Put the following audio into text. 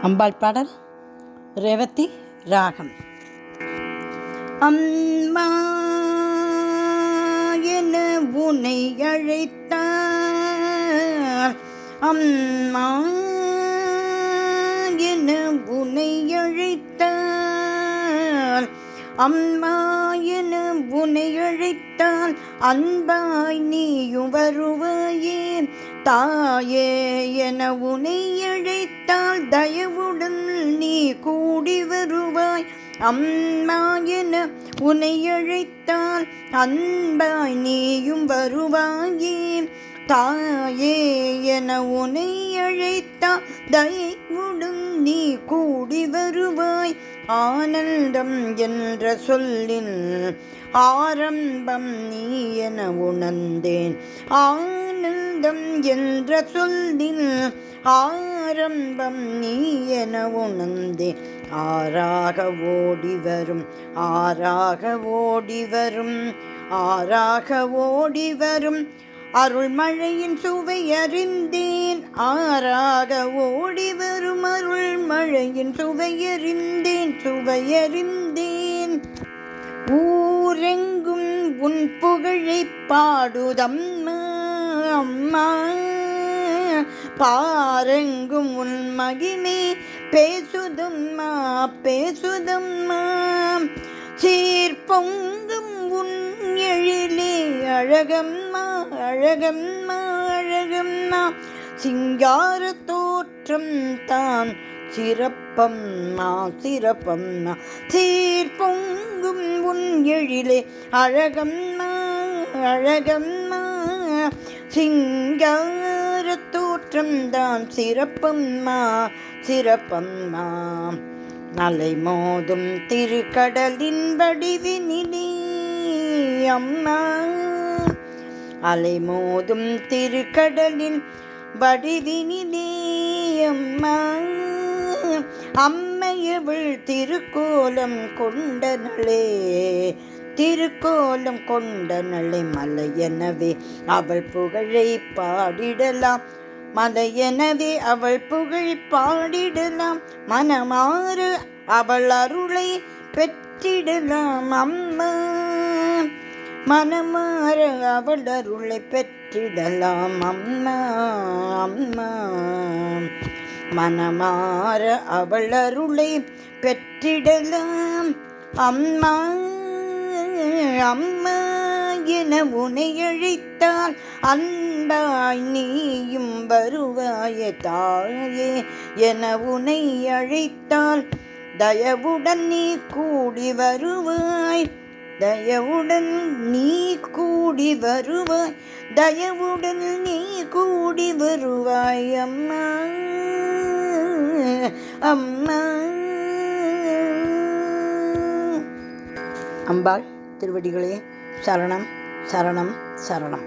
அம்பாள் பாடல் ரேவதி ராகம். அம்மா என உன்னை அழைத்தார், அம்மா என உன்னை அழைத்தார், அம்மா என உன்னை அழைத்தால் அன்பாய் நீயும் வருவாயே. தாயே என உன்னை அழைத்தால் தயவுடன் நீ கூடி வருவாய். அம்மா என உன்னை அழைத்தால் அன்பாய் நீயும் வருவாயே. தாயே என உன்னை அழைத்தால் தயவுடன் நீ கூடி வருவாய். ஆனந்தம் என்ற சொல்லின் ஆரம்பம் நீ என உணர்ந்தேன். ஆனந்தம் என்ற சொல்லின் ஆரம்பம் நீ என உணர்ந்தேன். ஆறாக ஓடி வரும், ஆறாக ஓடி வரும், ஆறாக ஓடி வரும் அருள்மழையின் சுவை அறிந்தேன். ஆறாக ஓடி வரும் அருள்மழையின் சுவை அறிந்தேன், சுவை அறிந்தேன். ஊரெங்கும் உன் புகழை பாடுதம்மா, அம்மா பாரெங்கும் உன் மகிமை பேசுதம்மா, பேசுதம்மா. சீர்பொங்கும் உன் எழிலே அழகம்மா, அழகம்மா, அழகம்மா. சிங்கார தோற்றம் தான் சிறப்பம்மா, சிறப்பம்மா. சீர்பொங்கும் உன் எழிலே அழகம்மா, அழகம்மா. சிங்கார தோற்றம் தான் சிறப்பம்மா, சிறப்பம்மா. அலை மோதும் திருக்கடலின் வடிவினிலே அம்மா, அலை மோதும் திருக்கடலின் வடிவினிலே அம்மா. அம்மையவள் திருக்கோலம் கொண்டனளே, திருக்கோலம் கொண்டனளே. மலையெனவே அவள் புகழை பாடிடலாம், மலையெனவே அவள் புகழ் பாடிடலாம். மனமாறு அவள் அருளை பெற்றிடலாம் அம்மா, மனமாற அவள் அருளை பெற்றிடலாம் அம்மா, அம்மா. மனமாற அவள் அருளை பெற்றிடலாம் அம்மா, அம்மா என உன்னை அழைத்தால் அன்பாய் நீயும் வருவாயே. தாயே என உன்னை அழைத்தால் தயவுடன் நீ கூடி வருவாய், தயவுடன் நீ கூடி வருவாய், தயவுடன் நீ கூடி வருவாய் அம்மா, அம்மா. அம்பாள் திருவடிகளே சரணம், சரணம், சரணம்.